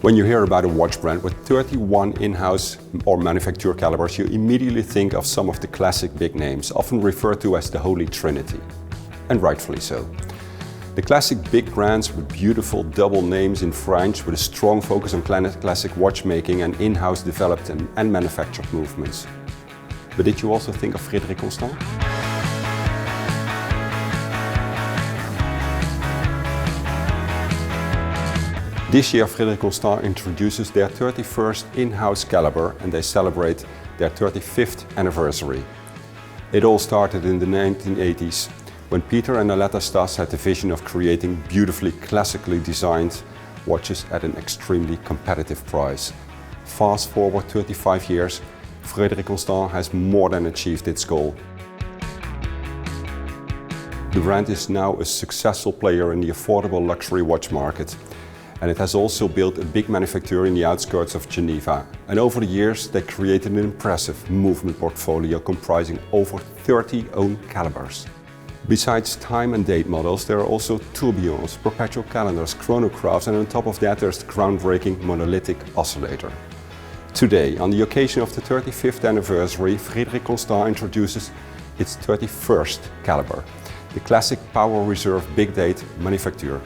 When you hear about a watch brand with 31 in-house or manufacture calibers, you immediately think of some of the classic big names, often referred to as the Holy Trinity. And rightfully so. The classic big brands with beautiful double names in French with a strong focus on classic watchmaking and in-house developed and manufactured movements. But did you also think of Frederique Constant? This year Frederique Constant introduces their 31st in-house caliber and they celebrate their 35th anniversary. It all started in the 1980s when Peter and Aletta Stas had the vision of creating beautifully classically designed watches at an extremely competitive price. Fast forward 35 years, Frederique Constant has more than achieved its goal. The brand is now a successful player in the affordable luxury watch market. And it has also built a big manufacture in the outskirts of Geneva. And over the years, they created an impressive movement portfolio comprising over 30 own calibers. Besides time and date models, there are also tourbillons, perpetual calendars, chronographs, and on top of that, there's the groundbreaking monolithic oscillator. Today, on the occasion of the 35th anniversary, Frederique Constant introduces its 31st caliber, the classic Power Reserve Big Date Manufacture.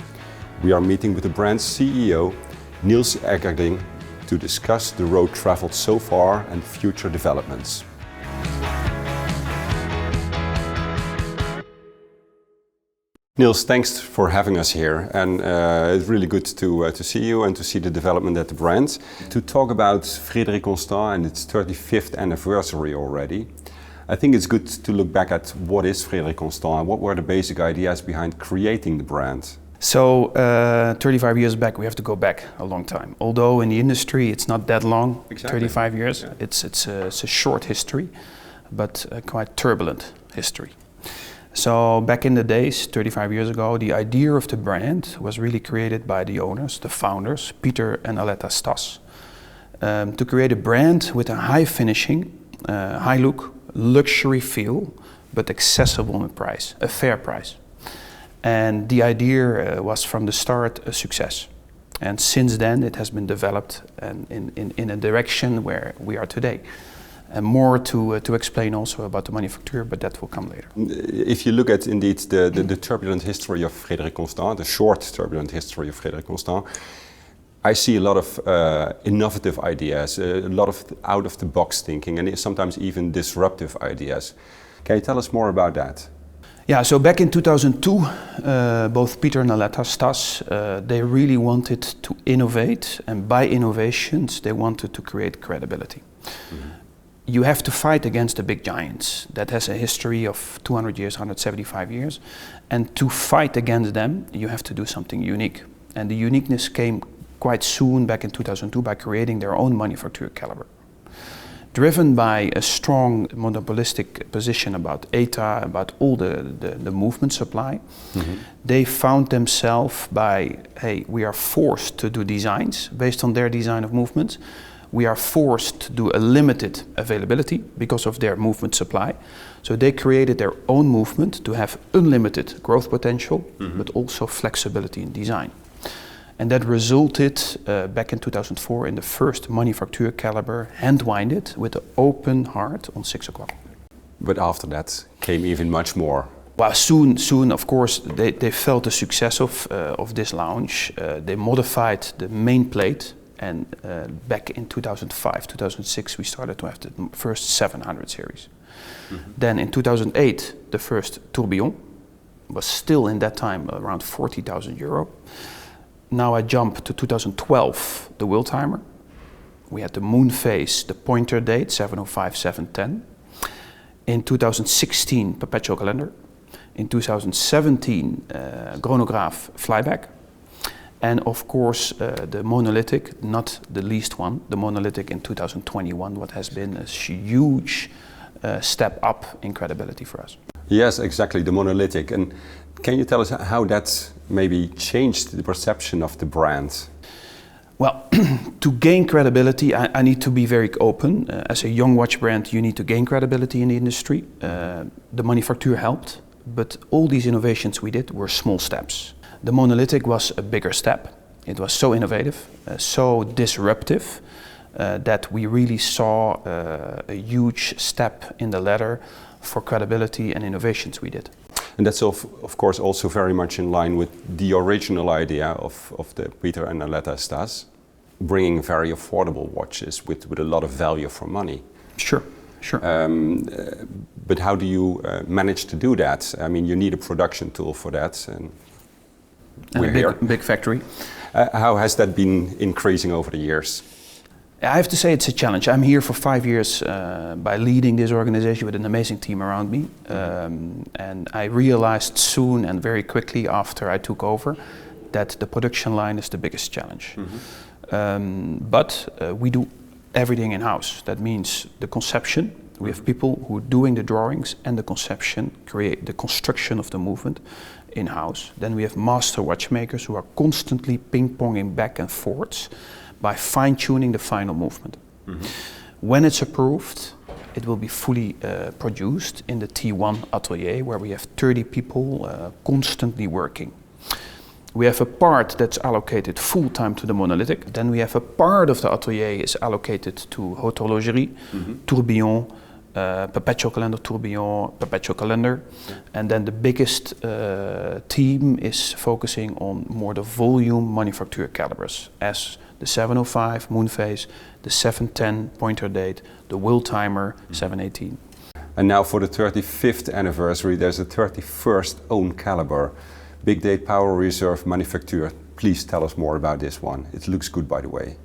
We are meeting with the brand's CEO, Niels Eggerding, to discuss the road traveled so far and future developments. Niels, thanks for having us here, and it's really good to see you and to see the development at the brand. To talk about Frederique Constant and its 35th anniversary already, I think it's good to look back at what is Frederique Constant and what were the basic ideas behind creating the brand. So 35 years back, we have to go back a long time. Although in the industry it's not that long, exactly. 35 years. Yeah. It's a short history, but a quite turbulent history. So back in the days, 35 years ago, the idea of the brand was really created by the owners, the founders, Peter and Aletta Stas, to create a brand with a high finishing, high look, luxury feel, but accessible in price, a fair price. And the idea was from the start a success. And since then it has been developed and in a direction where we are today. And more to explain also about the Manufacture, but that will come later. If you look at indeed the turbulent history of Frederique Constant, the short turbulent history of Frederique Constant, I see a lot of innovative ideas, a lot of out-of-the-box thinking and sometimes even disruptive ideas. Can you tell us more about that? Yeah, so back in 2002, both Peter and Aletta Stas, they really wanted to innovate, and by innovations they wanted to create credibility. Mm-hmm. You have to fight against the big giants that has a history of 200 years, 175 years, and to fight against them you have to do something unique. And the uniqueness came quite soon back in 2002 by creating their own Manufacture caliber. Driven by a strong monopolistic position about ETA, about all the movement supply, mm-hmm. They found themselves by, hey, we are forced to do designs based on their design of movements. We are forced to do a limited availability because of their movement supply. So they created their own movement to have unlimited growth potential, mm-hmm. but also flexibility in design. And that resulted back in 2004 in the first Manufacture caliber, hand-winded with an open heart on 6 o'clock. But after that came even much more. Well, soon of course, they felt the success of this launch. They modified the main plate, and back in 2005, 2006, we started to have the first 700 series. Mm-hmm. Then in 2008, the first tourbillon was still in that time around 40,000 euro. Now I jump to 2012, the wheel timer. We had the moon phase, the pointer date, 705, 710. In 2016, perpetual calendar. In 2017, chronograph flyback. And of course, the monolithic, not the least one, the monolithic in 2021, what has been a huge step up in credibility for us. Yes, exactly, the monolithic. And can you tell us how that maybe changed the perception of the brand? Well, to gain credibility, I need to be very open. As a young watch brand, you need to gain credibility in the industry. The Manufacture helped, but all these innovations we did were small steps. The monolithic was a bigger step. It was so innovative, so disruptive, that we really saw a huge step in the ladder for credibility and innovations we did. And that's of course also very much in line with the original idea of the Peter and Aletta Stas, bringing very affordable watches with a lot of value for money. Sure, sure. But how do you manage to do that? I mean, you need a production tool for that. And a big factory. How has that been increasing over the years? I have to say it's a challenge. I'm here for 5 years by leading this organization with an amazing team around me. And I realized soon and very quickly after I took over that the production line is the biggest challenge. But we do everything in-house. That means the conception. We have people who are doing the drawings and the conception, create the construction of the movement in-house. Then we have master watchmakers who are constantly ping-ponging back and forth by fine-tuning the final movement. When it's approved, it will be fully produced in the T1 atelier, where we have 30 people constantly working. We have a part that's allocated full-time to the monolithic. Then we have a part of the atelier is allocated to horlogerie, tourbillon, perpetual calendar, tourbillon, perpetual calendar. And then the biggest team is focusing on more the volume manufacture calibres, as the 705 Moonface, the 710 pointer date, the World Timer 718. And now for the 35th anniversary, there's a 31st own caliber, Big Date Power Reserve Manufacture. Please tell us more about this one. It looks good, by the way.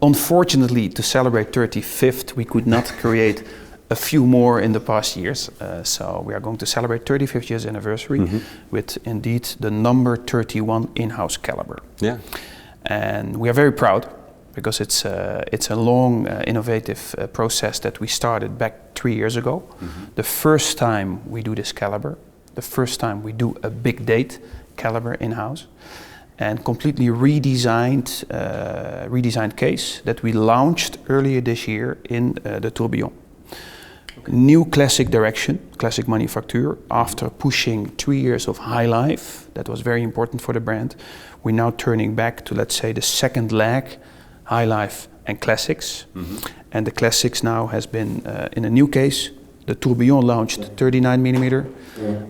Unfortunately, to celebrate 35th, we could not create a few more in the past years. So we are going to celebrate 35th years anniversary with indeed the number 31 in-house caliber. Yeah. And we are very proud because it's a long, innovative process that we started back 3 years ago. The first time we do this caliber, the first time we do a big date caliber in-house, and completely redesigned case that we launched earlier this year in the tourbillon. New classic direction, classic manufacture. After pushing 3 years of high life, that was very important for the brand. We're now turning back to, let's say, the second leg, high life and classics. And the classics now has been in a new case. The tourbillon launched 39 millimeter,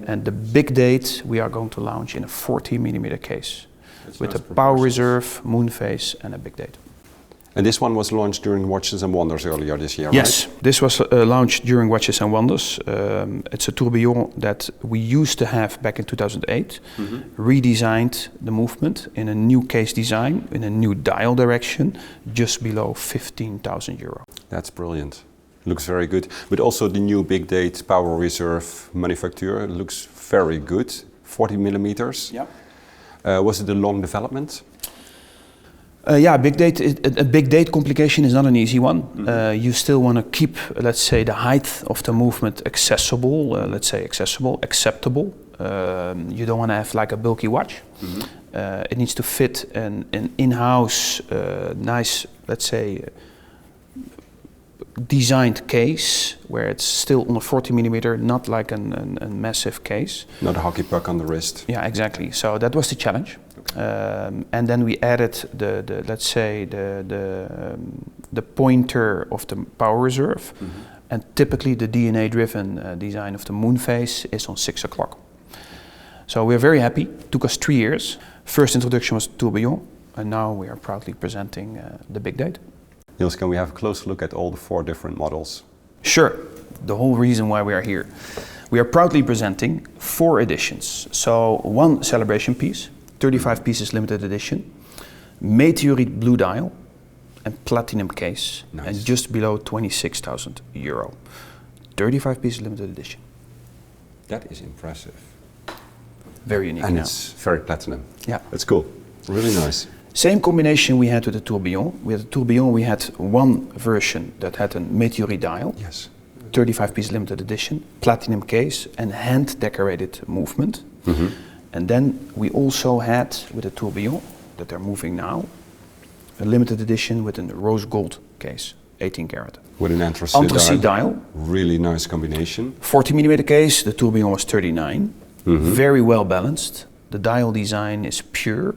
and the big date we are going to launch in a 40 millimeter case. That's with a power reserve, Moonface, and a big date. And this one was launched during Watches and Wonders earlier this year, yes, right? This was launched during Watches and Wonders. It's a tourbillon that we used to have back in 2008, redesigned the movement in a new case design, in a new dial direction, just below 15,000 euro. That's brilliant. Looks very good. But also the new Big Date Power Reserve Manufacture looks very good, 40 millimeters. Yeah. Was it a long development? Yeah, big date. A big date complication is not an easy one. You still want to keep, let's say, the height of the movement accessible. Let's say accessible, acceptable. You don't want to have like a bulky watch. It needs to fit an in-house, nice, let's say, designed case where it's still on a 40 millimeter, not like a massive case. Not a hockey puck on the wrist. Yeah, exactly. So that was the challenge. And then we added the let's say the pointer of the power reserve, and typically the DNA-driven design of the Moonface is on 6 o'clock. So we're very happy. It took us 3 years. First introduction was tourbillon, and now we are proudly presenting the big date. Niels, can we have a close look at all the 4 different models? Sure. The whole reason why we are here. We are proudly presenting 4 editions. So 1 celebration piece, 35 pieces limited edition, meteorite blue dial, and platinum case, nice. And just below 26,000 euro. 35 pieces limited edition. That is impressive. Very unique. And now. it's very platinum. Yeah. That's cool. Really nice. Same combination we had with the tourbillon. With the tourbillon we had 1 version that had a meteorite dial. Yes. 35 piece limited edition, platinum case, and hand decorated movement. And then we also had with the tourbillon that they're moving now, a limited edition with a rose gold case, 18 karat. With an anthracite dial. Really nice combination. 40 millimeter case, the tourbillon was 39. Very well balanced. The dial design is pure,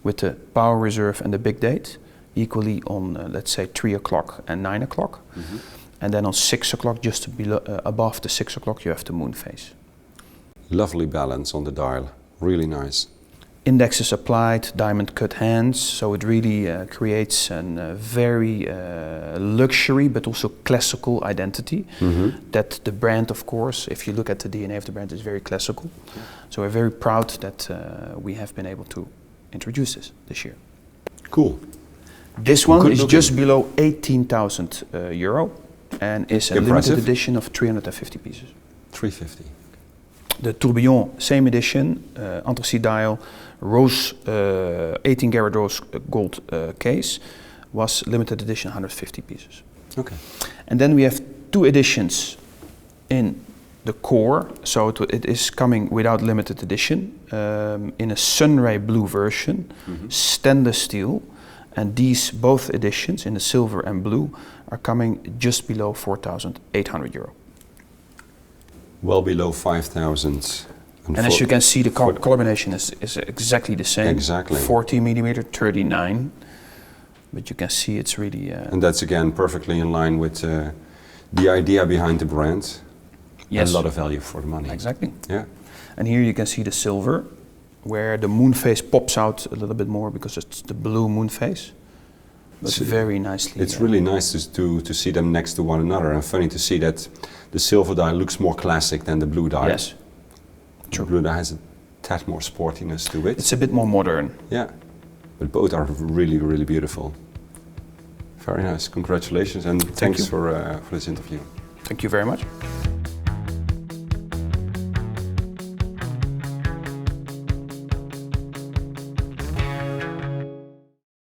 with the power reserve and the big date, equally on, let's say, 3 o'clock and 9 o'clock. And then on 6 o'clock, just below, above the 6 o'clock, you have the moon phase. Lovely balance on the dial, really nice. Index is applied, diamond cut hands, so it really creates a very luxury but also classical identity that the brand, of course, if you look at the DNA of the brand, is very classical. So we're very proud that we have been able to introduce this year. Cool. This one is just below 18,000 euro and is a limited edition of 350 pieces. 350. The Tourbillon, same edition, anthracite dial, rose, 18 karat rose gold case, was limited edition 150 pieces. Okay. And then we have 2 editions in the core, so it is coming without limited edition, in a sunray blue version, stainless steel, and these both editions in the silver and blue are coming just below 4,800 euro. Well below 5,000. And as you can see, the color combination is exactly the same. Exactly. 40 millimeter, 39. But you can see it's really... and that's again perfectly in line with the idea behind the brand. Yes. A lot of value for the money. Exactly. Yeah. And here you can see the silver, where the moon phase pops out a little bit more because it's the blue moon phase. But very nicely. It's really nice to see them next to one another, and funny to see that the silver dial looks more classic than the blue dial. Yes. True. The blue dial has a tad more sportiness to it. It's a bit more modern. Yeah. But both are really, really beautiful. Very nice. Congratulations, and thanks for this interview. Thank you very much.